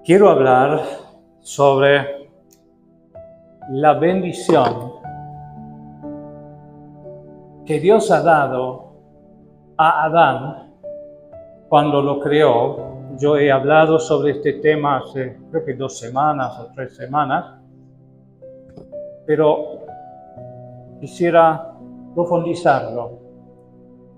Quiero hablar sobre la bendición que Dios ha dado a Adán cuando lo creó. Yo he hablado sobre este tema hace creo que 2 semanas o 3 semanas, pero quisiera profundizarlo.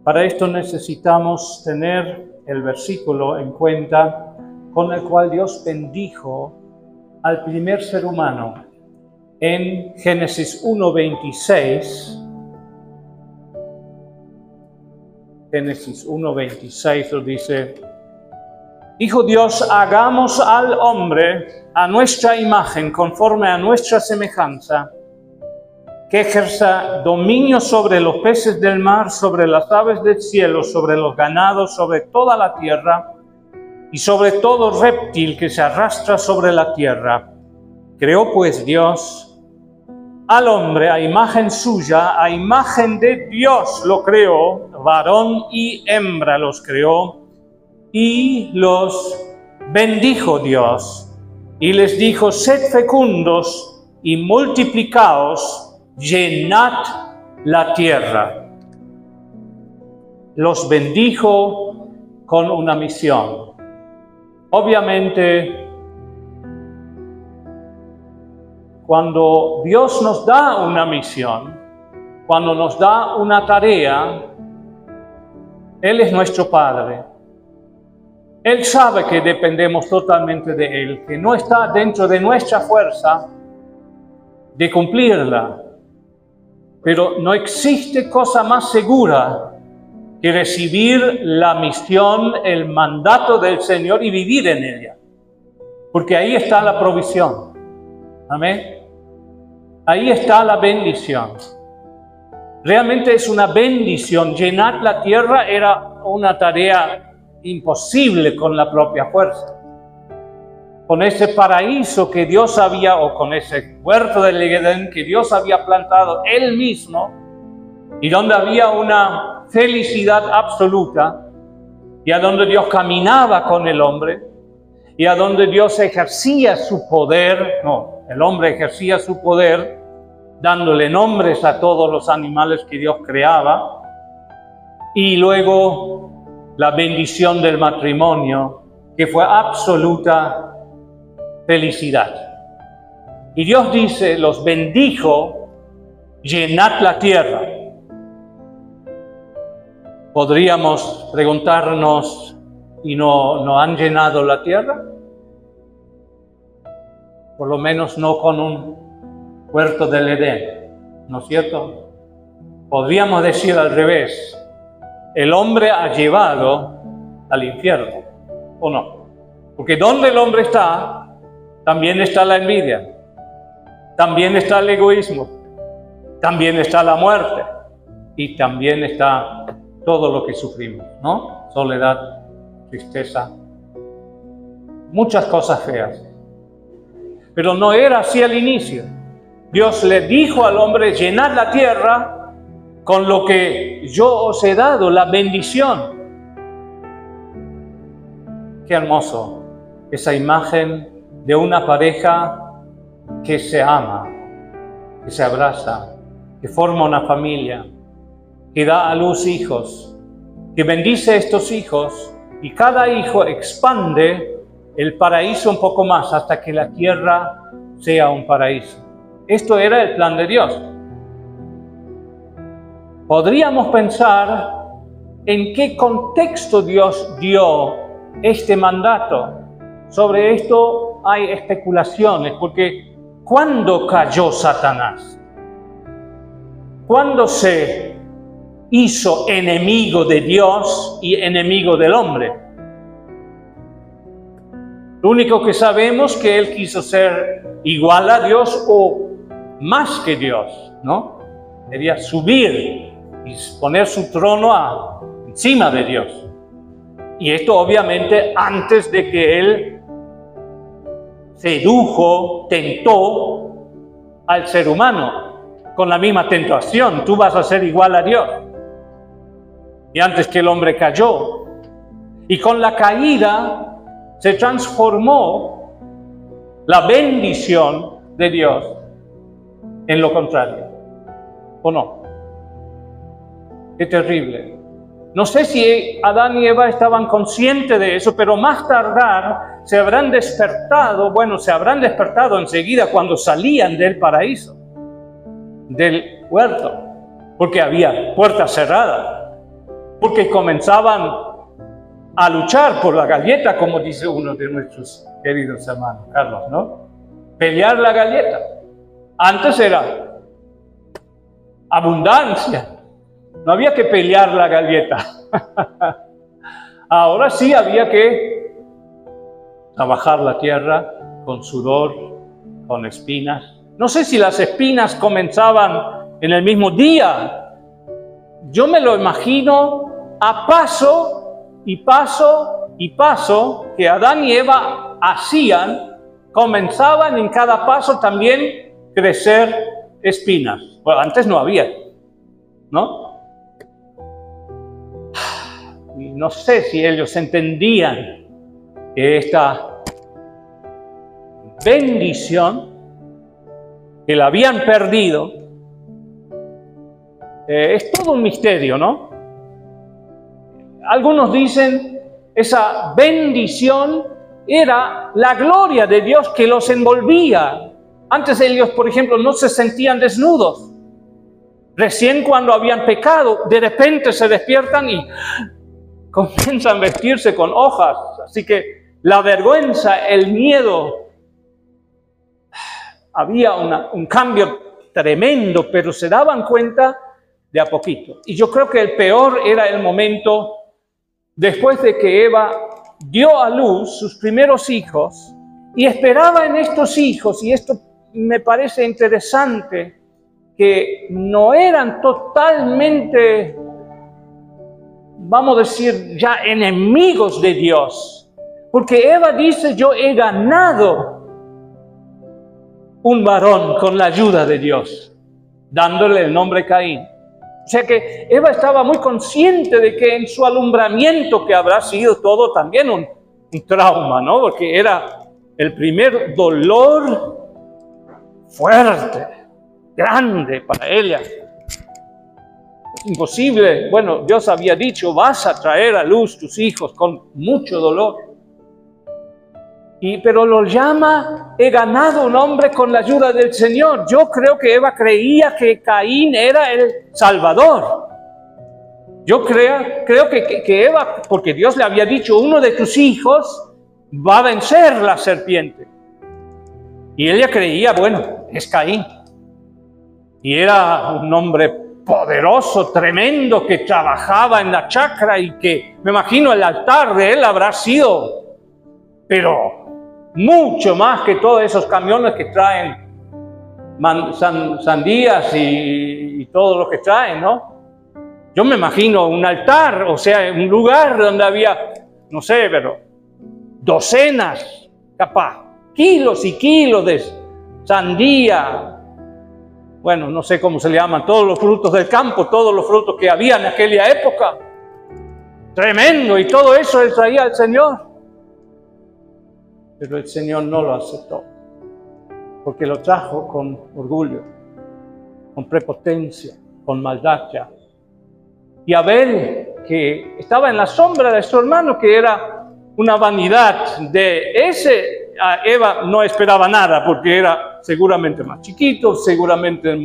Para esto necesitamos tener el versículo en cuenta con el cual Dios bendijo al primer ser humano. En Génesis 1:26, Génesis 1:26 lo dice: dijo Dios, hagamos al hombre a nuestra imagen, conforme a nuestra semejanza, que ejerza dominio sobre los peces del mar, sobre las aves del cielo, sobre los ganados, sobre toda la tierra, y sobre todo reptil que se arrastra sobre la tierra. Creó pues Dios al hombre a imagen suya, a imagen de Dios lo creó, varón y hembra los creó, y los bendijo Dios, y les dijo: sed fecundos y multiplicaos, llenad la tierra. Los bendijo con una misión. Obviamente, cuando Dios nos da una misión, cuando nos da una tarea, Él es nuestro Padre. Él sabe que dependemos totalmente de Él, que no está dentro de nuestra fuerza de cumplirla. Pero no existe cosa más segura que recibir la misión, el mandato del Señor y vivir en ella. Porque ahí está la provisión. Amén. Ahí está la bendición. Realmente es una bendición. Llenar la tierra era una tarea imposible con la propia fuerza. Con ese paraíso que Dios había, o con ese huerto del Edén que Dios había plantado Él mismo, y donde había una felicidad absoluta, y a donde Dios caminaba con el hombre, y a donde Dios ejercía su poder, el hombre ejercía su poder, dándole nombres a todos los animales que Dios creaba, y luego la bendición del matrimonio, que fue absoluta felicidad. Y Dios dice, los bendijo, llenad la tierra. Podríamos preguntarnos, ¿y no han llenado la tierra? Por lo menos no con un huerto del Edén, ¿no es cierto? Podríamos decir al revés, el hombre ha llevado al infierno, ¿o no? Porque donde el hombre está, también está la envidia, también está el egoísmo, también está la muerte y también está todo lo que sufrimos, ¿no? Soledad, tristeza, muchas cosas feas. Pero no era así al inicio. Dios le dijo al hombre: llenad la tierra con lo que yo os he dado, la bendición. Qué hermoso esa imagen de una pareja que se ama, que se abraza, que forma una familia, que da a luz hijos, que bendice a estos hijos, y cada hijo expande el paraíso un poco más hasta que la tierra sea un paraíso. Esto era el plan de Dios. Podríamos pensar en qué contexto Dios dio este mandato. Sobre esto hay especulaciones, porque ¿cuándo cayó Satanás? ¿Cuándo se hizo enemigo de Dios y enemigo del hombre? Lo único que sabemos es que él quiso ser igual a Dios o más que Dios, ¿no? Quería subir y poner su trono encima de Dios. Y esto obviamente antes de que él sedujo, tentó al ser humano con la misma tentación: tú vas a ser igual a Dios. Y antes que el hombre cayó, y con la caída se transformó la bendición de Dios en lo contrario. ¿O no? Qué terrible. No sé si Adán y Eva estaban conscientes de eso, pero más tardar se habrán despertado enseguida cuando salían del paraíso, del huerto, porque había puertas cerradas, porque comenzaban a luchar por la galleta, como dice uno de nuestros queridos hermanos, Carlos, ¿no? Pelear la galleta. Antes era abundancia. No había que pelear la galleta. Ahora sí había que trabajar la tierra con sudor, con espinas. No sé si las espinas comenzaban en el mismo día. Yo me lo imagino a paso y paso y paso que Adán y Eva hacían, comenzaban en cada paso también crecer espinas. Bueno, antes no había, ¿no? Y no sé si ellos entendían que esta bendición que la habían perdido es todo un misterio, ¿no? Algunos dicen esa bendición era la gloria de Dios que los envolvía. Antes ellos, por ejemplo, no se sentían desnudos. Recién cuando habían pecado, de repente se despiertan y comienzan a vestirse con hojas. Así que la vergüenza, el miedo, había un cambio tremendo, pero se daban cuenta de a poquito. Y yo creo que el peor era el momento después de que Eva dio a luz sus primeros hijos y esperaba en estos hijos, y esto me parece interesante, que no eran totalmente, vamos a decir, ya enemigos de Dios. Porque Eva dice, yo he ganado un varón con la ayuda de Dios, dándole el nombre Caín. O sea que Eva estaba muy consciente de que en su alumbramiento, que habrá sido todo también un trauma, ¿no? Porque era el primer dolor fuerte, grande para ella. Es imposible. Bueno, Dios había dicho, vas a traer a luz tus hijos con mucho dolor. Pero lo llama, he ganado un hombre con la ayuda del Señor. Yo creo que Eva creía que Caín era el Salvador. Yo creo que Eva, porque Dios le había dicho, uno de tus hijos va a vencer la serpiente. Y ella creía, bueno, es Caín. Y era un hombre poderoso, tremendo, que trabajaba en la chacra y que, me imagino, el altar de él habrá sido, pero mucho más que todos esos camiones que traen sandías y todo lo que traen, ¿no? Yo me imagino un altar, o sea, un lugar donde había, no sé, pero docenas, capaz, kilos y kilos de sandía. Bueno, no sé cómo se le llaman, todos los frutos del campo, todos los frutos que había en aquella época. Tremendo, y todo eso él traía al Señor. Pero el Señor no lo aceptó, porque lo trajo con orgullo, con prepotencia, con maldad ya. Y Abel, que estaba en la sombra de su hermano, que era una vanidad de ese, a Eva no esperaba nada, porque era seguramente más chiquito, seguramente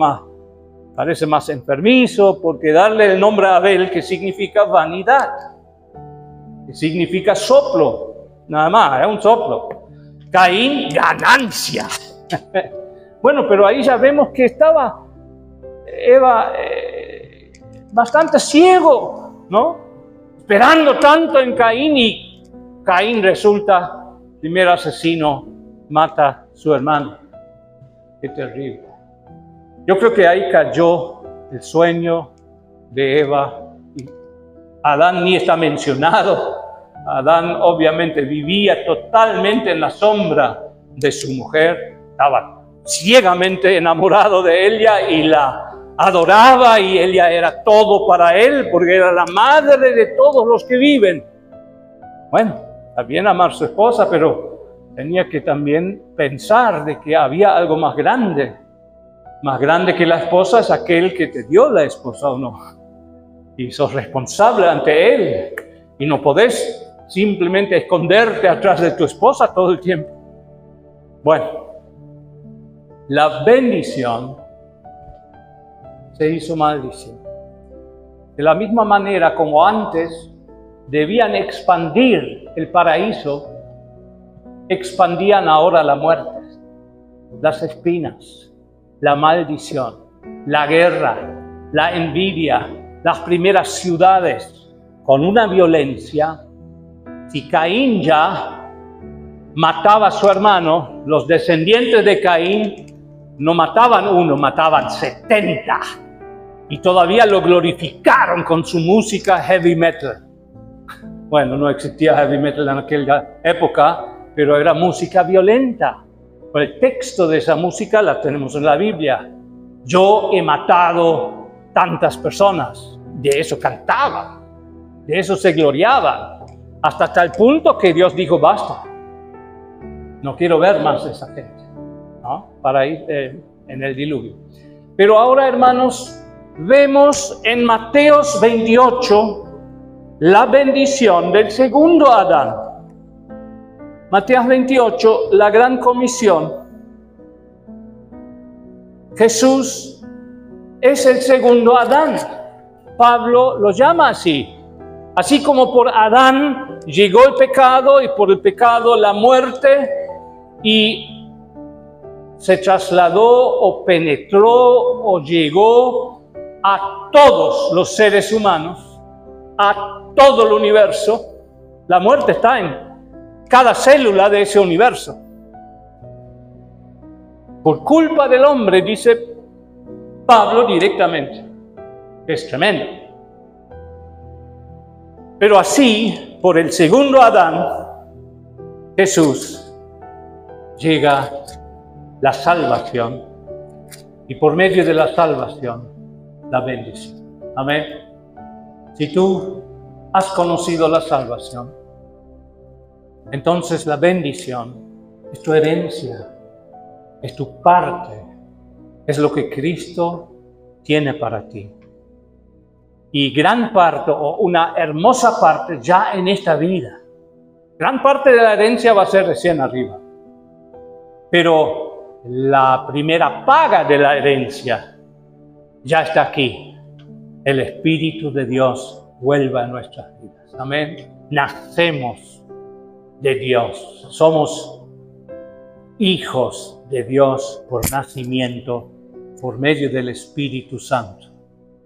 parece más enfermizo, porque darle el nombre a Abel, que significa vanidad, que significa soplo, nada más, es un soplo. Caín, ganancia. Bueno, pero ahí ya vemos que estaba Eva bastante ciego, ¿no? Esperando tanto en Caín, y Caín resulta primer asesino, mata a su hermano. Qué terrible. Yo creo que ahí cayó el sueño de Eva. Y Adán ni está mencionado. Adán obviamente vivía totalmente en la sombra de su mujer, estaba ciegamente enamorado de ella y la adoraba, y ella era todo para él porque era la madre de todos los que viven. Bueno, está bien amar a su esposa, pero tenía que también pensar de que había algo más grande. Más grande que la esposa es aquel que te dio la esposa, ¿o no? Y sos responsable ante él. Y no podés simplemente esconderte atrás de tu esposa todo el tiempo. Bueno, la bendición se hizo maldición. De la misma manera como antes debían expandir el paraíso, expandían ahora la muerte, las espinas, la maldición, la guerra, la envidia, las primeras ciudades, con una violencia. Si Caín ya mataba a su hermano, los descendientes de Caín no mataban uno, mataban 70. Y todavía lo glorificaron con su música heavy metal. Bueno, no existía heavy metal en aquella época, pero era música violenta. El texto de esa música la tenemos en la Biblia. Yo he matado tantas personas. De eso cantaban, de eso se gloriaban, hasta tal punto que Dios dijo, basta. No quiero ver más a esa gente, ¿no? Para ir en el diluvio. Pero ahora, hermanos, vemos en Mateos 28 la bendición del segundo Adán. Mateos 28, la gran comisión. Jesús es el segundo Adán. Pablo lo llama así. Así como por Adán llegó el pecado y por el pecado la muerte y se trasladó o penetró o llegó a todos los seres humanos, a todo el universo. La muerte está en cada célula de ese universo. Por culpa del hombre, dice Pablo directamente. Es tremendo. Pero así, por el segundo Adán, Jesús, llega la salvación. Y por medio de la salvación, la bendición. Amén. Si tú has conocido la salvación, entonces la bendición es tu herencia, es tu parte, es lo que Cristo tiene para ti. Y gran parte, o una hermosa parte, ya en esta vida. Gran parte de la herencia va a ser recién arriba. Pero la primera paga de la herencia ya está aquí. El Espíritu de Dios vuelve a nuestras vidas. Amén. Nacemos de Dios. Somos hijos de Dios por nacimiento, por medio del Espíritu Santo.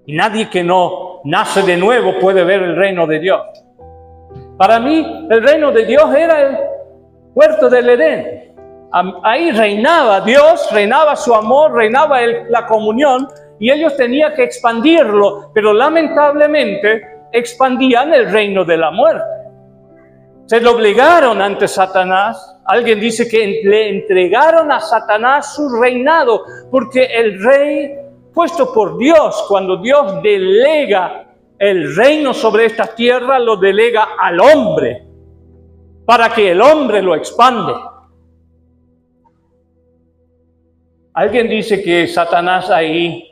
Y nadie que no nace de nuevo puede ver el reino de Dios. Para mí, el reino de Dios era el huerto del Edén. Ahí reinaba Dios, reinaba su amor, reinaba la comunión, y ellos tenían que expandirlo, pero lamentablemente expandían el reino de la muerte. Se doblegaron ante Satanás. Alguien dice que le entregaron a Satanás su reinado, porque el rey puesto por Dios, cuando Dios delega el reino sobre esta tierra, lo delega al hombre, para que el hombre lo expande. Alguien dice que Satanás ahí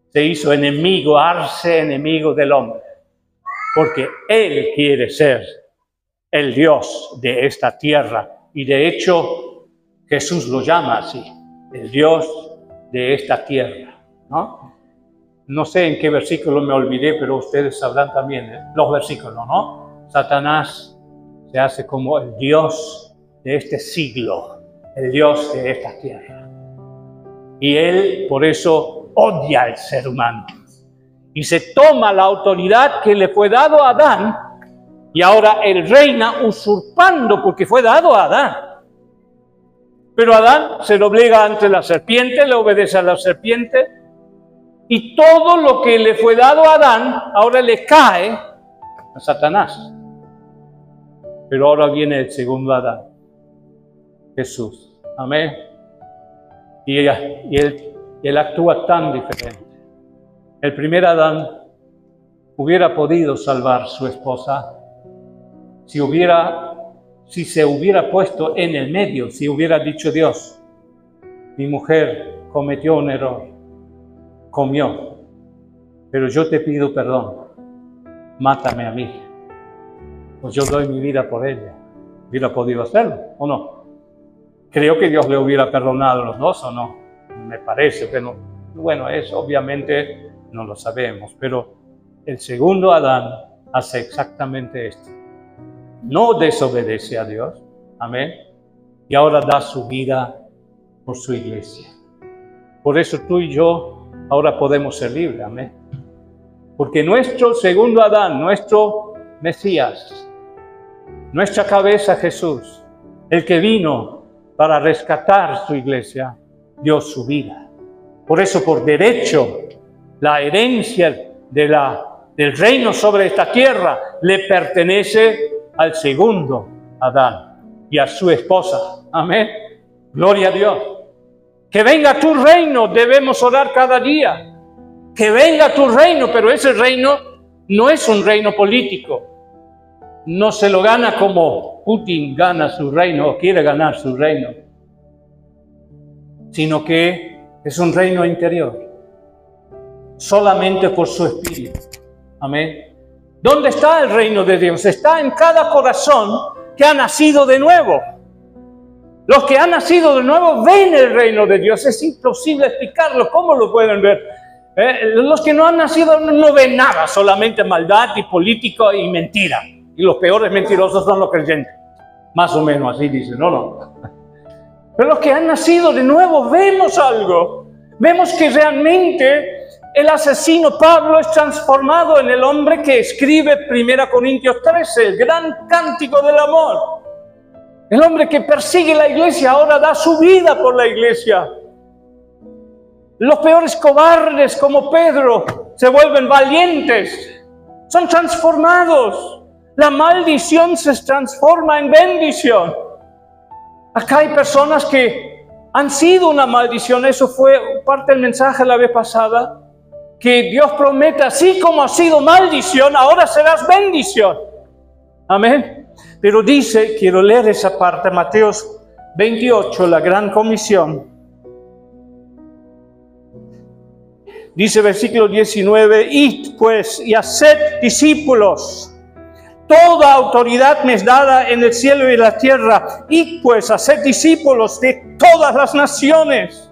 se hizo enemigo, archienemigo del hombre, porque él quiere ser el Dios de esta tierra. Y de hecho, Jesús lo llama así, el Dios de esta tierra. No sé en qué versículo me olvidé, pero ustedes sabrán también los versículos, ¿no? Satanás se hace como el Dios de este siglo, el Dios de esta tierra. Y él por eso odia al ser humano. Y se toma la autoridad que le fue dado a Adán, y ahora él reina usurpando porque fue dado a Adán. Pero Adán se doblega ante la serpiente, le obedece a la serpiente, y todo lo que le fue dado a Adán, ahora le cae a Satanás. Pero ahora viene el segundo Adán, Jesús. Amén. Y él actúa tan diferente. El primer Adán hubiera podido salvar a su esposa si hubiera si se hubiera puesto en el medio, si hubiera dicho Dios, mi mujer cometió un error, comió, pero yo te pido perdón, mátame a mí, pues yo doy mi vida por ella. ¿Hubiera podido hacerlo o no? Creo que Dios le hubiera perdonado a los dos o no, me parece, pero bueno, eso obviamente no lo sabemos, pero el segundo Adán hace exactamente esto. No desobedece a Dios, amén, y ahora da su vida por su iglesia. Por eso tú y yo ahora podemos ser libres, amén. Porque nuestro segundo Adán, nuestro Mesías, nuestra cabeza Jesús, el que vino para rescatar su iglesia, dio su vida. Por eso, por derecho, la herencia del reino sobre esta tierra le pertenece al segundo Adán y a su esposa. Amén. Gloria a Dios. Que venga tu reino, debemos orar cada día. Que venga tu reino, pero ese reino no es un reino político. No se lo gana como Putin gana su reino o quiere ganar su reino, sino que es un reino interior, solamente por su espíritu. Amén. ¿Dónde está el reino de Dios? Está en cada corazón que ha nacido de nuevo. Los que han nacido de nuevo ven el reino de Dios. Es imposible explicarlo. ¿Cómo lo pueden ver? Los que no han nacido no ven nada, solamente maldad y político y mentira. Y los peores mentirosos son los creyentes. Más o menos así dicen, no. Pero los que han nacido de nuevo vemos algo. Vemos que realmente el asesino Pablo es transformado en el hombre que escribe 1 Corintios 13, el gran cántico del amor. El hombre que persigue la iglesia ahora da su vida por la iglesia. Los peores cobardes como Pedro se vuelven valientes, son transformados. La maldición se transforma en bendición. Acá hay personas que han sido una maldición. Eso fue parte del mensaje la vez pasada. Que Dios promete, así como ha sido maldición, ahora serás bendición. Amén. Pero dice, quiero leer esa parte, Mateo 28, la gran comisión. Dice versículo 19, id pues y haced discípulos. Toda autoridad me es dada en el cielo y en la tierra. Id pues, haced discípulos de todas las naciones.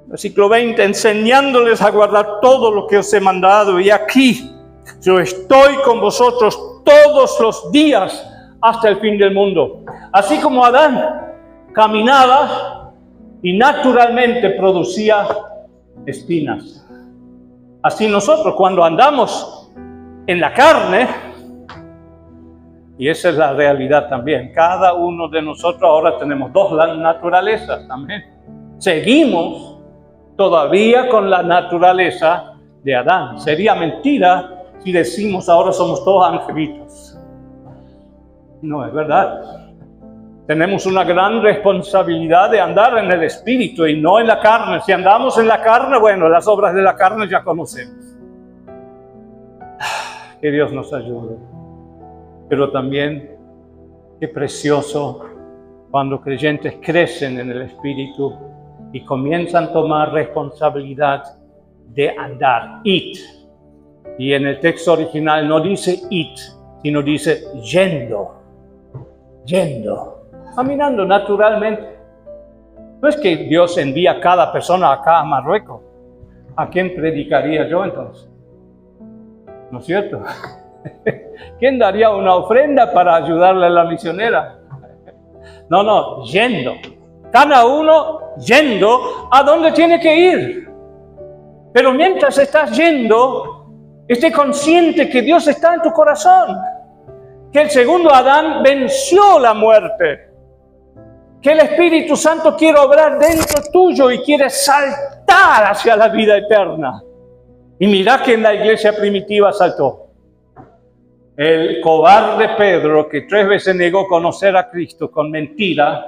Versículo 20, enseñándoles a guardar todo lo que os he mandado. Y aquí yo estoy con vosotros todos los días hasta el fin del mundo. Así como Adán caminaba y naturalmente producía espinas. Así nosotros cuando andamos en la carne, y esa es la realidad también, cada uno de nosotros ahora tenemos dos naturalezas también. Seguimos todavía con la naturaleza de Adán. Sería mentira si decimos ahora somos todos angelitos. No es verdad. Tenemos una gran responsabilidad de andar en el espíritu y no en la carne. Si andamos en la carne, bueno, las obras de la carne ya conocemos. Que Dios nos ayude. Pero también, qué precioso cuando creyentes crecen en el espíritu y comienzan a tomar responsabilidad de andar, id. Y en el texto original no dice id, sino dice yendo, caminando naturalmente. No es que Dios envía a cada persona acá a Marruecos. ¿A quién predicaría yo entonces? ¿No es cierto? ¿Quién daría una ofrenda para ayudarle a la misionera? No, yendo. Cada uno yendo a donde tiene que ir. Pero mientras estás yendo, esté consciente que Dios está en tu corazón. Que el segundo Adán venció la muerte. Que el Espíritu Santo quiere obrar dentro tuyo y quiere saltar hacia la vida eterna. Y mirá que en la iglesia primitiva saltó. El cobarde Pedro, que 3 veces negó conocer a Cristo con mentira,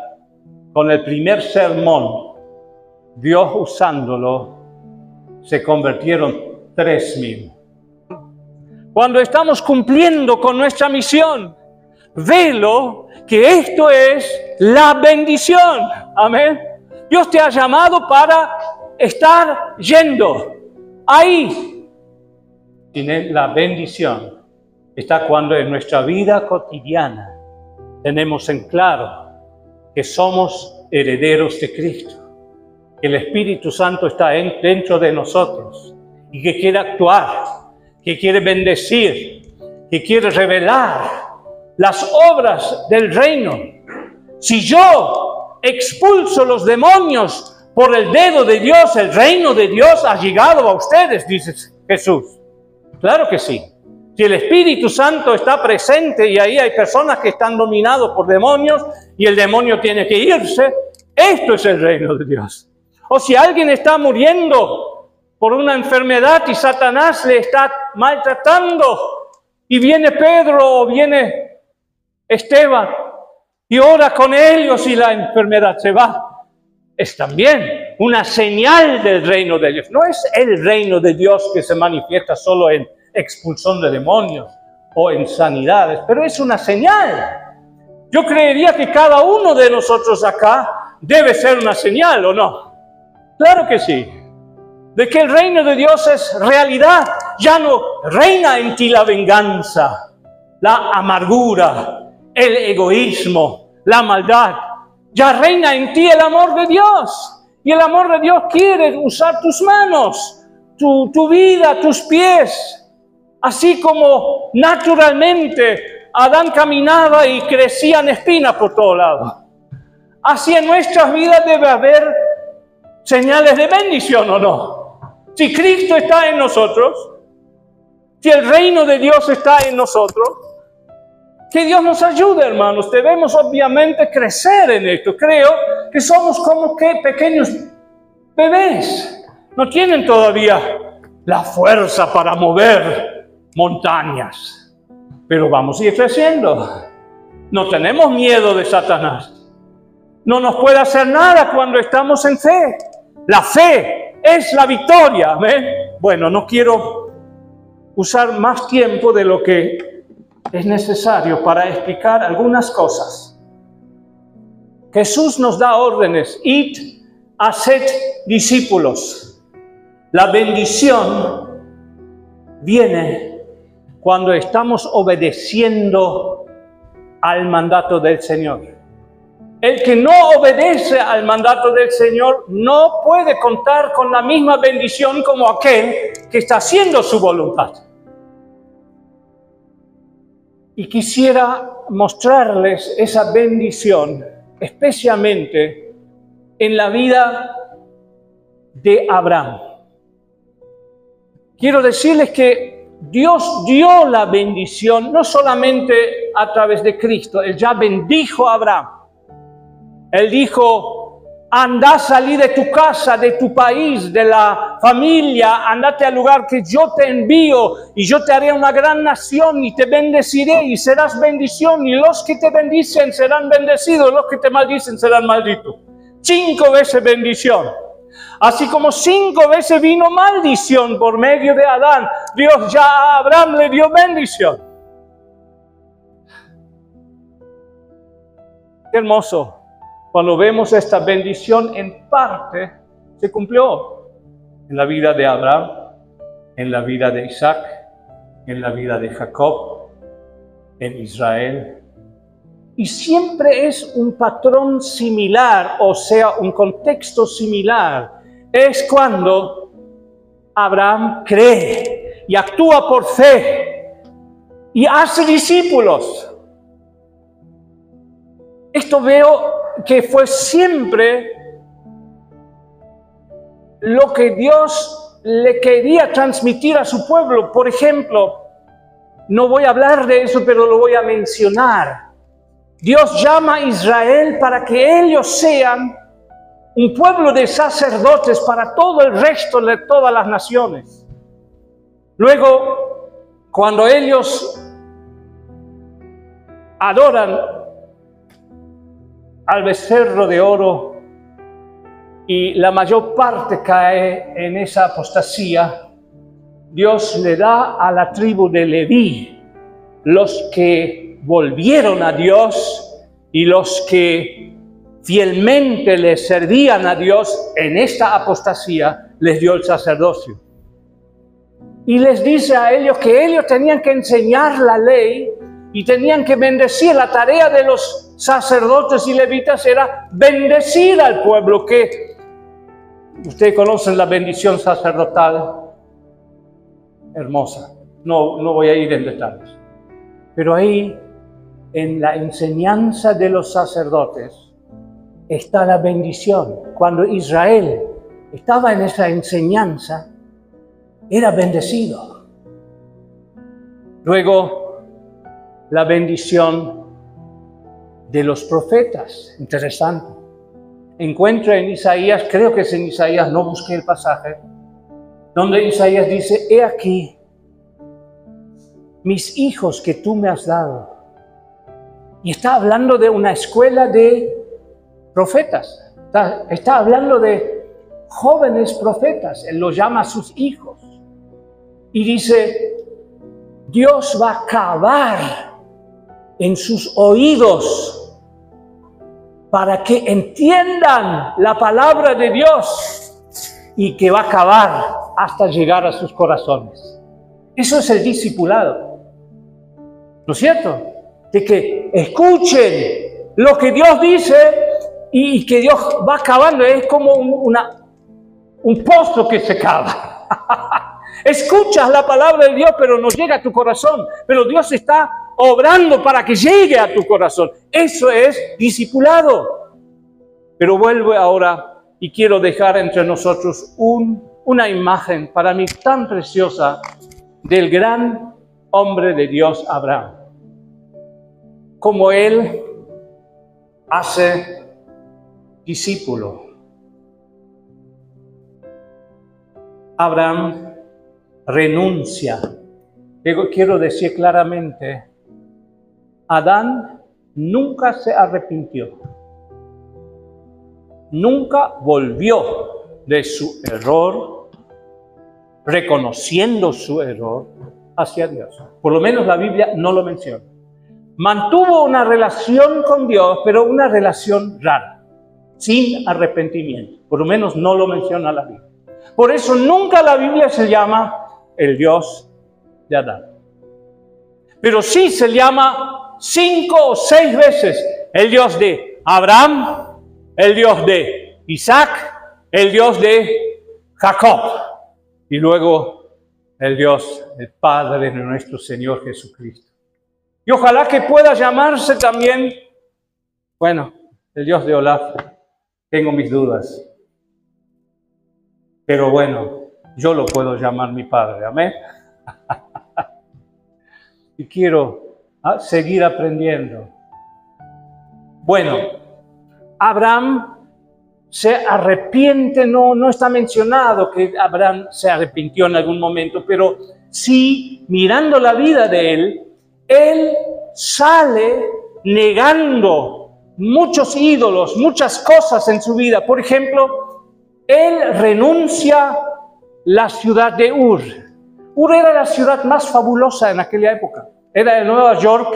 con el primer sermón, Dios usándolo, se convirtieron 3,000. Cuando estamos cumpliendo con nuestra misión, velo que esto es la bendición. Amén. Dios te ha llamado para estar yendo ahí. Tiene la bendición. Está cuando en nuestra vida cotidiana tenemos en claro que somos herederos de Cristo, que el Espíritu Santo está dentro de nosotros y que quiere actuar, que quiere bendecir, que quiere revelar las obras del reino. Si yo expulso los demonios por el dedo de Dios, el reino de Dios ha llegado a ustedes, dice Jesús. Claro que sí. Si el Espíritu Santo está presente y ahí hay personas que están dominadas por demonios y el demonio tiene que irse, esto es el reino de Dios. O si alguien está muriendo por una enfermedad y Satanás le está maltratando y viene Pedro o viene Esteban y ora con ellos y la enfermedad se va, es también una señal del reino de Dios. No es el reino de Dios que se manifiesta solo en expulsión de demonios o en sanidades, pero es una señal. Yo creería que cada uno de nosotros acá debe ser una señal, ¿o no? Claro que sí. De que el reino de Dios es realidad. Ya no reina en ti la venganza, la amargura, el egoísmo, la maldad. Ya reina en ti el amor de Dios. Y el amor de Dios quiere usar tus manos, tu vida, tus pies. Así como naturalmente Adán caminaba y crecían espinas por todos lados. Así en nuestras vidas debe haber señales de bendición, ¿o no? Si Cristo está en nosotros, si el reino de Dios está en nosotros, que Dios nos ayude, hermanos. Debemos obviamente crecer en esto. Creo que somos como que pequeños bebés. No tienen todavía la fuerza para mover montañas, pero vamos a ir creciendo. No tenemos miedo de Satanás. No nos puede hacer nada cuando estamos en fe. La fe es la victoria. ¿Amén? Bueno, no quiero usar más tiempo de lo que es necesario para explicar algunas cosas. Jesús nos da órdenes: id, haced discípulos. La bendición viene cuando estamos obedeciendo al mandato del Señor. El que no obedece al mandato del Señor no puede contar con la misma bendición como aquel que está haciendo su voluntad. Y quisiera mostrarles esa bendición, especialmente en la vida de Abraham. Quiero decirles que Dios dio la bendición no solamente a través de Cristo. Él ya bendijo a Abraham. Él dijo: anda, salí de tu casa, de tu país, de la familia, andate al lugar que yo te envío y yo te haré una gran nación y te bendeciré y serás bendición, y los que te bendicen serán bendecidos, los que te maldicen serán malditos. 5 veces bendición. Así como 5 veces vino maldición por medio de Adán, Dios ya a Abraham le dio bendición. Qué hermoso. Cuando vemos esta bendición en parte, se cumplió en la vida de Abraham, en la vida de Isaac, en la vida de Jacob, en Israel. Y siempre es un patrón similar, o sea, un contexto similar. Es cuando Abraham cree y actúa por fe y hace discípulos. Esto veo que fue siempre lo que Dios le quería transmitir a su pueblo. Por ejemplo, no voy a hablar de eso, pero lo voy a mencionar. Dios llama a Israel para que ellos sean un pueblo de sacerdotes para todo el resto de todas las naciones. Luego, cuando ellos adoran al becerro de oro y la mayor parte cae en esa apostasía, Dios le da a la tribu de Leví los que volvieron a Dios y los que fielmente les servían a Dios en esta apostasía, les dio el sacerdocio. Y les dice a ellos que ellos tenían que enseñar la ley y tenían que bendecir. La tarea de los sacerdotes y levitas era bendecir al pueblo, que ustedes conocen la bendición sacerdotal, hermosa. No voy a ir en detalles. Pero ahí, en la enseñanza de los sacerdotes, está la bendición. Cuando Israel estaba en esa enseñanza, era bendecido. Luego, la bendición de los profetas. Interesante. Encuentro en Isaías, creo que es en Isaías, no busqué el pasaje, donde Isaías dice: he aquí mis hijos que tú me has dado. Y está hablando de una escuela de profetas. Está hablando de jóvenes profetas. Él los llama a sus hijos. Y dice: Dios va a cavar en sus oídos para que entiendan la palabra de Dios, y que va a cavar hasta llegar a sus corazones. Eso es el discipulado. ¿No es cierto? De que escuchen lo que Dios dice y que Dios va cavando. Es como un pozo que se cava. Escuchas la palabra de Dios, pero no llega a tu corazón. Pero Dios está obrando para que llegue a tu corazón. Eso es discipulado. Pero vuelvo ahora y quiero dejar entre nosotros una imagen para mí tan preciosa del gran hombre de Dios, Abraham. Como él hace discípulo. Abraham renuncia. Quiero decir claramente, Adán nunca se arrepintió. Nunca volvió de su error, reconociendo su error hacia Dios. Por lo menos la Biblia no lo menciona. Mantuvo una relación con Dios, pero una relación rara, sin arrepentimiento. Por lo menos no lo menciona la Biblia. Por eso nunca la Biblia se llama el Dios de Adán. Pero sí se llama 5 o 6 veces el Dios de Abraham, el Dios de Isaac, el Dios de Jacob. Y luego el Dios, el Padre de nuestro Señor Jesucristo. Y ojalá que pueda llamarse también, bueno, el Dios de Olaf. Tengo mis dudas. Pero bueno, yo lo puedo llamar mi Padre. Amén. Y quiero seguir aprendiendo. Bueno, Abraham se arrepiente, no está mencionado que Abraham se arrepintió en algún momento, pero sí, mirando la vida de él sale negando muchos ídolos, muchas cosas en su vida. Por ejemplo, él renuncia la ciudad de Ur. Ur era la ciudad más fabulosa en aquella época. Era el Nueva York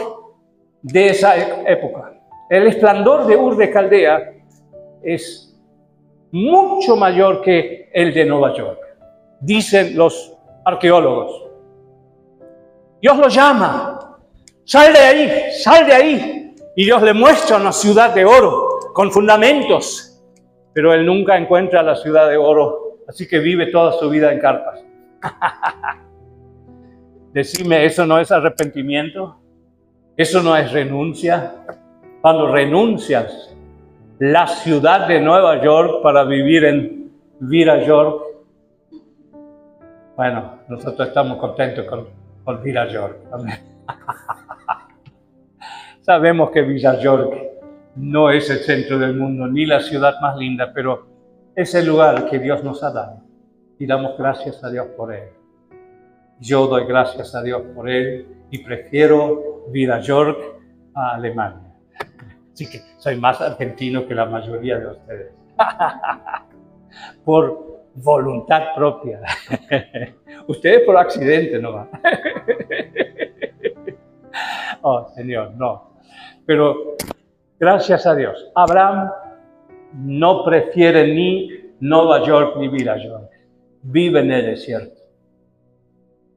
de esa época. El esplendor de Ur de Caldea es mucho mayor que el de Nueva York, dicen los arqueólogos. Dios lo llama: sal de ahí, sal de ahí. Y Dios le muestra una ciudad de oro con fundamentos. Pero él nunca encuentra la ciudad de oro, así que vive toda su vida en carpas. Decime, ¿eso no es arrepentimiento? ¿Eso no es renuncia? Cuando renuncias la ciudad de Nueva York para vivir en Villa York. Bueno, nosotros estamos contentos con Villa York. Sabemos que Villa York no es el centro del mundo, ni la ciudad más linda, pero es el lugar que Dios nos ha dado. Y damos gracias a Dios por él. Yo doy gracias a Dios por él y prefiero Villa York a Alemania. Así que soy más argentino que la mayoría de ustedes. Por voluntad propia. Ustedes por accidente nomás. Oh, Señor, no. Pero gracias a Dios, Abraham no prefiere ni Nueva York ni Villa York. Vive en el desierto.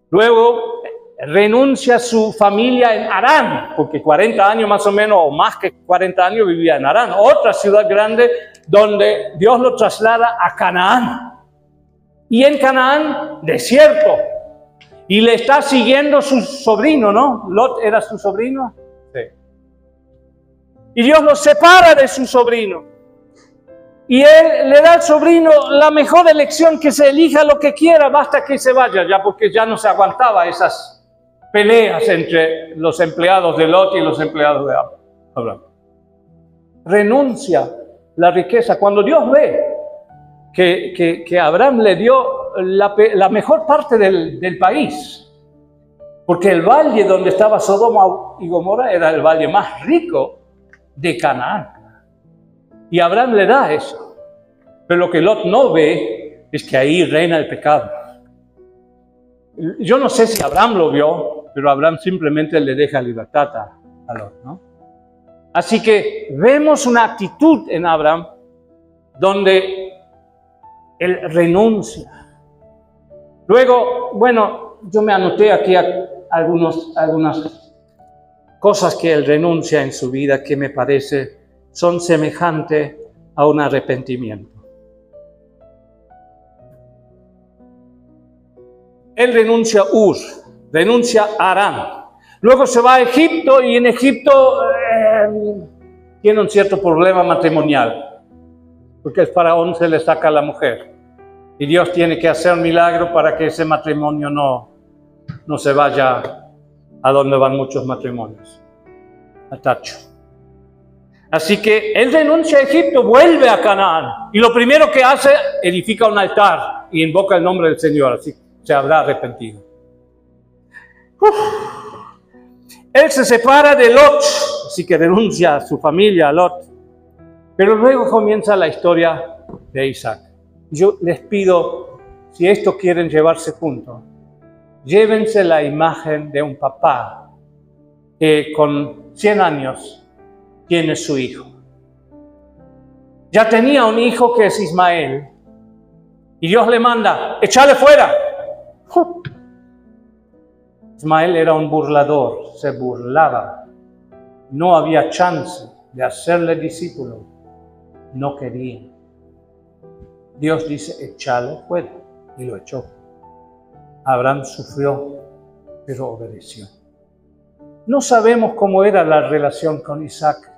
Luego renuncia a su familia en Harán, porque 40 años más o menos, o más que 40 años vivía en Harán, otra ciudad grande donde Dios lo traslada a Canaán. Y en Canaán, desierto. Y le está siguiendo su sobrino, ¿no? Lot era su sobrino. Sí. Y Dios lo separa de su sobrino. Y él le da al sobrino la mejor elección, que se elija lo que quiera, basta que se vaya, ya porque ya no se aguantaba esas peleas entre los empleados de Lot y los empleados de Abraham. Renuncia la riqueza. Cuando Dios ve que Abraham le dio la mejor parte del país, porque el valle donde estaba Sodoma y Gomorra era el valle más rico de Canaán. Y Abraham le da eso. Pero lo que Lot no ve es que ahí reina el pecado. Yo no sé si Abraham lo vio, pero Abraham simplemente le deja libertad a Lot, ¿no? Así que vemos una actitud en Abraham donde él renuncia. Luego, bueno, yo me anoté aquí algunas cosas que él renuncia en su vida que me parece son semejantes a un arrepentimiento. Él renuncia a Ur, renuncia a Harán. Luego se va a Egipto y en Egipto tiene un cierto problema matrimonial, porque el faraón se le saca a la mujer. Y Dios tiene que hacer un milagro para que ese matrimonio no se vaya a donde van muchos matrimonios, a tacho. Así que él renuncia a Egipto, vuelve a Canaán. Y lo primero que hace, edifica un altar y invoca el nombre del Señor. Así se habrá arrepentido. Él se separa de Lot, así que renuncia a su familia, a Lot. Pero luego comienza la historia de Isaac. Yo les pido, si esto quieren llevarse juntos, llévense la imagen de un papá que con 100 años tiene su hijo. Ya tenía un hijo que es Ismael, y Dios le manda, échale fuera. Ismael era un burlador, se burlaba. No había chance de hacerle discípulo. No quería. Dios dice, échale fuera. Y lo echó. Abraham sufrió, pero obedeció. No sabemos cómo era la relación con Isaac,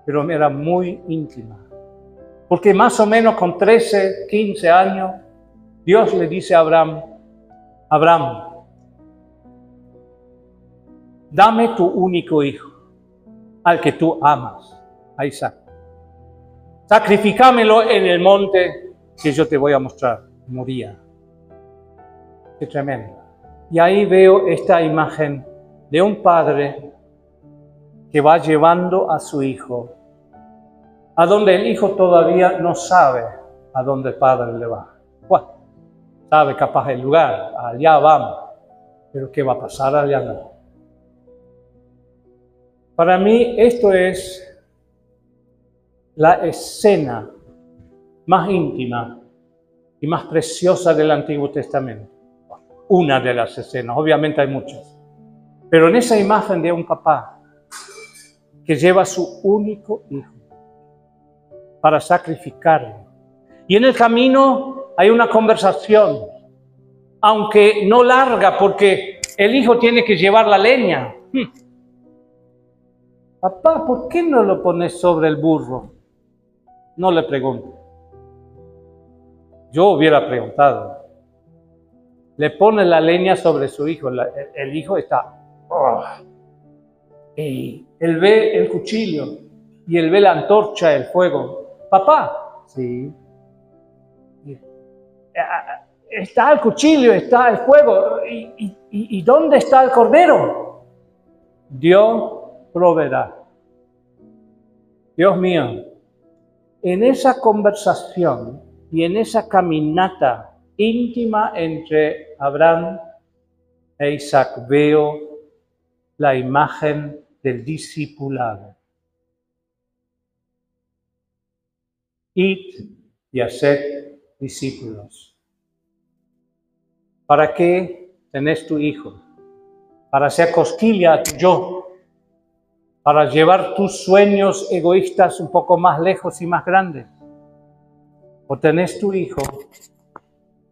pero era muy íntima. Porque más o menos con 13, 15 años, Dios le dice a Abraham, Abraham, dame tu único hijo, al que tú amas, a Isaac. Sacrificámelo en el monte que yo te voy a mostrar. Moría. Qué tremendo. Y ahí veo esta imagen de un padre que va llevando a su hijo a donde el hijo todavía no sabe a dónde el padre le va. Bueno, sabe capaz el lugar, allá vamos, pero ¿qué va a pasar allá no? Para mí esto es la escena más íntima y más preciosa del Antiguo Testamento. Una de las escenas, obviamente hay muchas. Pero en esa imagen de un papá que lleva a su único hijo para sacrificarlo. Y en el camino hay una conversación, aunque no larga, porque el hijo tiene que llevar la leña. Papá, ¿por qué no lo pones sobre el burro? No le pregunto. Yo hubiera preguntado. Le pone la leña sobre su hijo. El hijo está... Y él ve el cuchillo y él ve la antorcha, el fuego. Papá, sí. Está el cuchillo, está el fuego. ¿Y dónde está el cordero? Dios proveerá. Dios mío, en esa conversación y en esa caminata íntima entre Abraham e Isaac veo la imagen del discipulado. Id y haced discípulos. ¿Para qué tenés tu hijo? Para hacer cosquilla a tu yo, para llevar tus sueños egoístas un poco más lejos y más grandes. O tenés tu hijo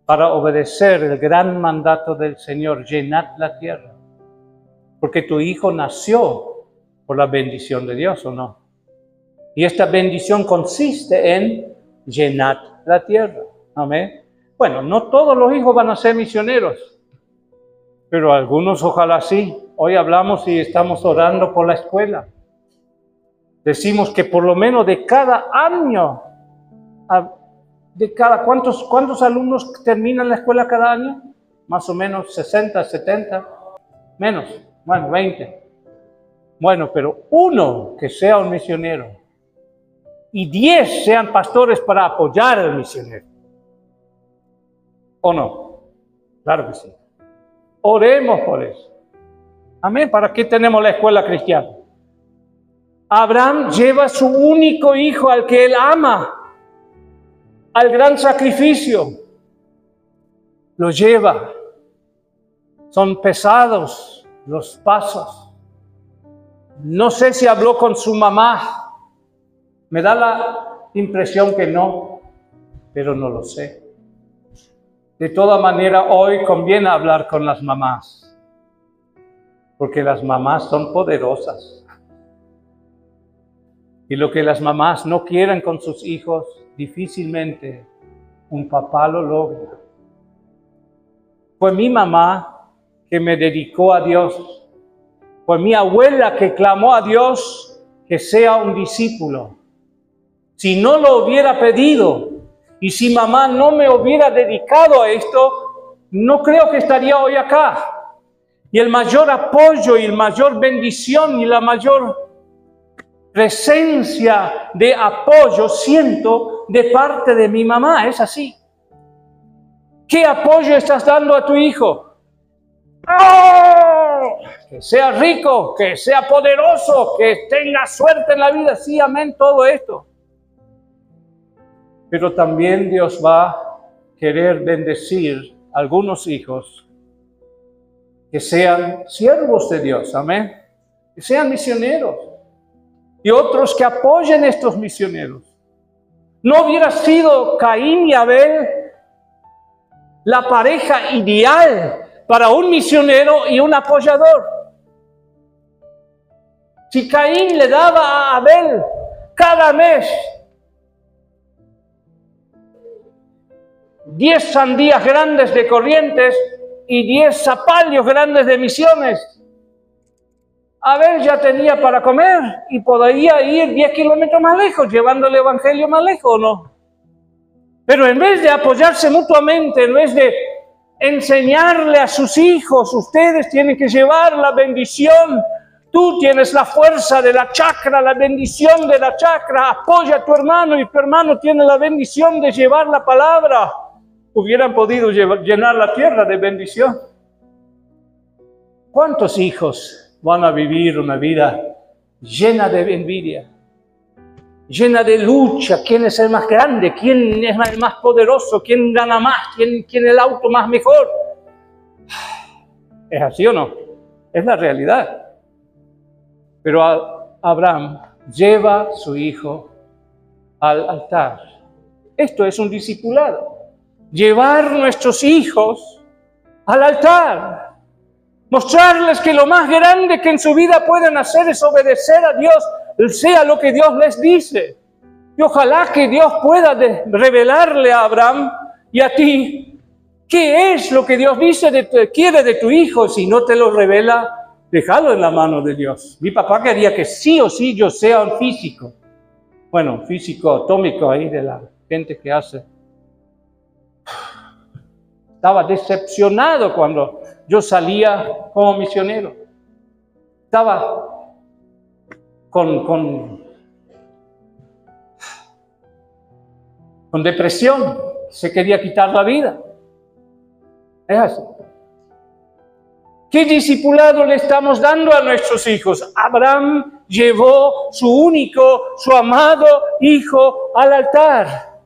para obedecer el gran mandato del Señor, llenad la tierra. Porque tu hijo nació por la bendición de Dios, ¿o no? Y esta bendición consiste en llenar la tierra. Amén. Bueno, no todos los hijos van a ser misioneros, pero algunos ojalá sí. Hoy hablamos y estamos orando por la escuela. Decimos que por lo menos de cada año, ¿cuántos alumnos terminan la escuela cada año? Más o menos 60, 70, menos, bueno, 20. Bueno, pero uno que sea un misionero y 10 sean pastores para apoyar al misionero. ¿O no? Claro que sí. Oremos por eso. Amén. ¿Para qué tenemos la escuela cristiana? Abraham lleva a su único hijo al que él ama, al gran sacrificio. Lo lleva. Son pesados los pasos. No sé si habló con su mamá. Me da la impresión que no, pero no lo sé. De toda manera, hoy conviene hablar con las mamás, porque las mamás son poderosas. Y lo que las mamás no quieren con sus hijos, difícilmente un papá lo logra. Fue mi mamá que me dedicó a Dios. Fue mi abuela que clamó a Dios que sea un discípulo. Si no lo hubiera pedido y si mamá no me hubiera dedicado a esto, no creo que estaría hoy acá. Y el mayor apoyo y la mayor bendición y la mayor presencia de apoyo siento de parte de mi mamá. Es así. ¿Qué apoyo estás dando a tu hijo? ¡Oh! Que sea rico, que sea poderoso, que tenga suerte en la vida. Sí, amén, todo esto. Pero también Dios va a querer bendecir a algunos hijos que sean siervos de Dios, amén, que sean misioneros y otros que apoyen a estos misioneros. ¿No hubiera sido Caín y Abel la pareja ideal para un misionero y un apoyador? Si Caín le daba a Abel cada mes 10 sandías grandes de Corrientes y 10 zapallos grandes de Misiones, Abel ya tenía para comer y podía ir 10 kilómetros más lejos, llevando el evangelio más lejos, ¿o no? Pero en vez de apoyarse mutuamente, en vez de enseñarle a sus hijos, ustedes tienen que llevar la bendición. Tú tienes la fuerza de la chacra, la bendición de la chacra. Apoya a tu hermano y tu hermano tiene la bendición de llevar la palabra. Hubieran podido llenar la tierra de bendición. ¿Cuántos hijos van a vivir una vida llena de envidia, llena de lucha? ¿Quién es el más grande? ¿Quién es el más poderoso? ¿Quién gana más? ¿Quién el auto más mejor? ¿Es así o no? Es la realidad. Pero Abraham lleva a su hijo al altar. Esto es un discipulado. Llevar nuestros hijos al altar. Mostrarles que lo más grande que en su vida pueden hacer es obedecer a Dios, sea lo que Dios les dice. Y ojalá que Dios pueda revelarle a Abraham y a ti qué es lo que Dios dice quiere de tu hijo. Si no te lo revela, déjalo en la mano de Dios. Mi papá quería que sí o sí yo sea un físico. Bueno, físico atómico ahí de la gente que hace. Estaba decepcionado cuando yo salía como misionero. Estaba con depresión. Se quería quitar la vida. Es así. ¿Qué discipulado le estamos dando a nuestros hijos? Abraham llevó su amado hijo al altar.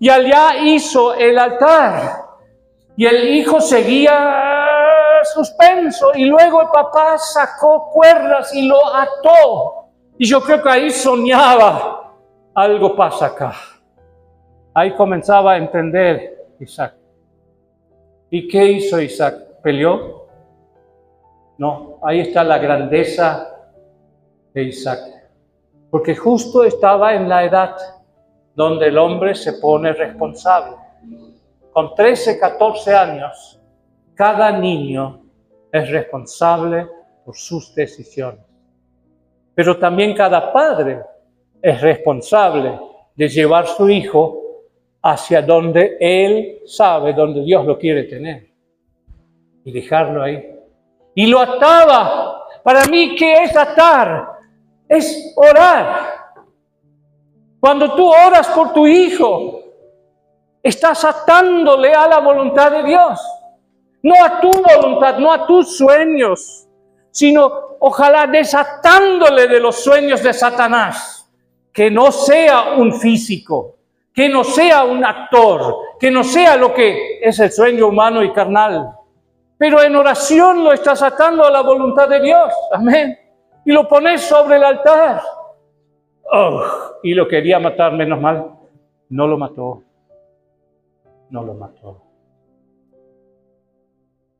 Y allá hizo el altar. Y el hijo seguía suspenso. Y luego el papá sacó cuerdas y lo ató. Y yo creo que ahí soñaba, algo pasa acá. Ahí comenzaba a entender Isaac. ¿Y qué hizo Isaac? ¿Peleó? No, ahí está la grandeza de Isaac. Porque justo estaba en la edad donde el hombre se pone responsable. Con 13, 14 años, cada niño es responsable por sus decisiones. Pero también cada padre es responsable de llevar a su hijo hacia donde él sabe, donde Dios lo quiere tener. Y dejarlo ahí. Y lo ataba. Para mí, ¿qué es atar? Es orar. Cuando tú oras por tu hijo, estás atándole a la voluntad de Dios. No a tu voluntad, no a tus sueños, sino ojalá desatándole de los sueños de Satanás. Que no sea un físico, que no sea un actor, que no sea lo que es el sueño humano y carnal. Pero en oración lo estás atando a la voluntad de Dios. Amén. Y lo pones sobre el altar. Oh, y lo quería matar, menos mal. No lo mató. No lo mató.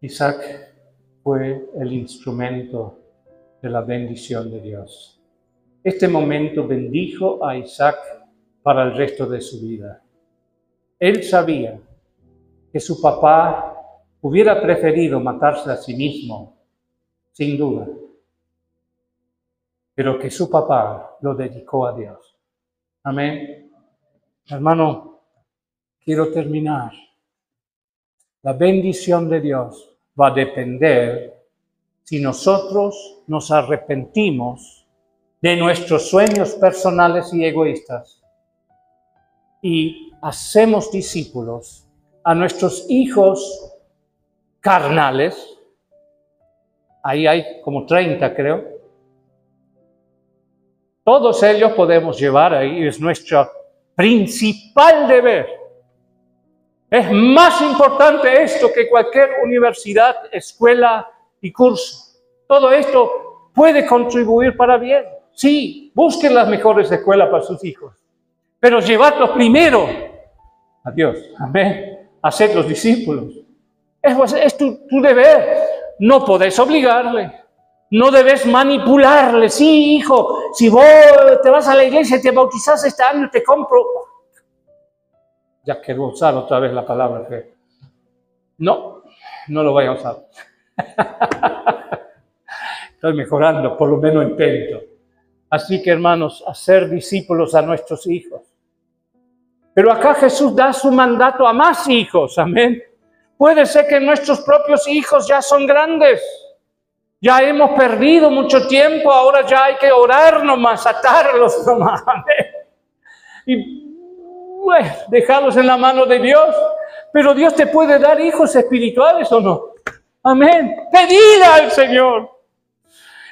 Isaac fue el instrumento de la bendición de Dios. Este momento bendijo a Isaac para el resto de su vida. Él sabía que su papá hubiera preferido matarse a sí mismo, sin duda, pero que su papá lo dedicó a Dios. Amén. Hermano, quiero terminar. La bendición de Dios va a depender si nosotros nos arrepentimos de nuestros sueños personales y egoístas y hacemos discípulos a nuestros hijos carnales. Ahí hay como 30, creo. Todos ellos podemos llevar ahí, es nuestro principal deber. Es más importante esto que cualquier universidad, escuela y curso. Todo esto puede contribuir para bien. Sí, busquen las mejores escuelas para sus hijos, pero llevarlos primero a Dios. Amén. Haced los discípulos. Es tu deber. No podés obligarle. No debes manipularle. Sí, hijo, si vos te vas a la iglesia y te bautizás este año, te compro. Ya quiero usar otra vez la palabra fe. No lo voy a usar. Estoy mejorando, por lo menos intento. Así que, hermanos, hacer discípulos a nuestros hijos. Pero acá Jesús da su mandato a más hijos, amén. Puede ser que nuestros propios hijos ya son grandes. Ya hemos perdido mucho tiempo, ahora ya hay que orar nomás, atarlos nomás, amén. Y bueno, dejarlos en la mano de Dios. Pero Dios te puede dar hijos espirituales o no. Amén. Pedile al Señor.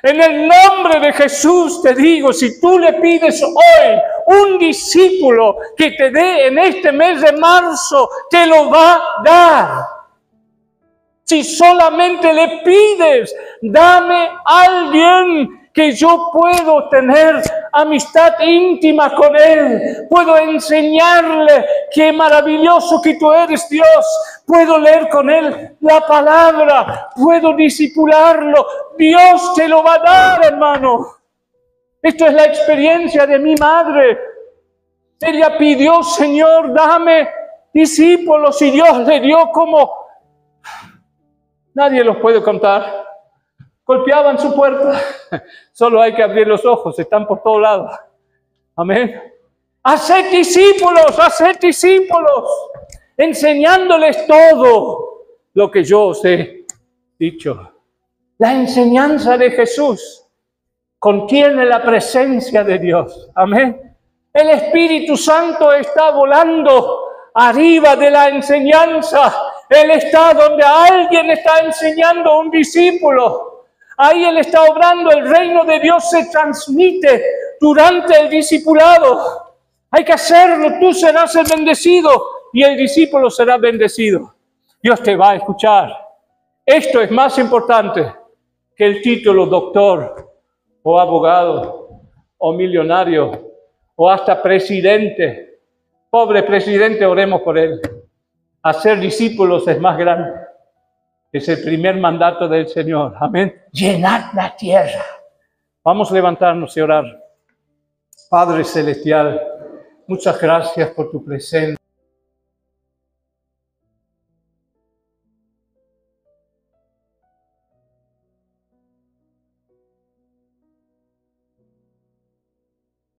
En el nombre de Jesús te digo, si tú le pides hoy un discípulo que te dé en este mes de marzo, te lo va a dar. Si solamente le pides, dame a alguien que yo puedo tener amistad íntima con él. Puedo enseñarle qué maravilloso que tú eres, Dios. Puedo leer con él la palabra. Puedo discipularlo. Dios te lo va a dar, hermano. Esto es la experiencia de mi madre. Ella pidió, Señor, dame discípulos, y Dios le dio como... Nadie los puede contar. Golpeaban su puerta. Solo hay que abrir los ojos, están por todos lados. Amén. Haced discípulos, enseñándoles todo lo que yo os he dicho. La enseñanza de Jesús contiene la presencia de Dios. Amén. El Espíritu Santo está volando arriba de la enseñanza. Él está donde alguien está enseñando a un discípulo. Ahí Él está obrando. El reino de Dios se transmite durante el discipulado. Hay que hacerlo. Tú serás el bendecido y el discípulo será bendecido. Dios te va a escuchar. Esto es más importante que el título doctor o abogado o millonario o hasta presidente. Pobre presidente, oremos por él. Hacer discípulos es más grande. Es el primer mandato del Señor. Amén. Llenad la tierra. Vamos a levantarnos y orar. Padre Celestial, muchas gracias por tu presencia.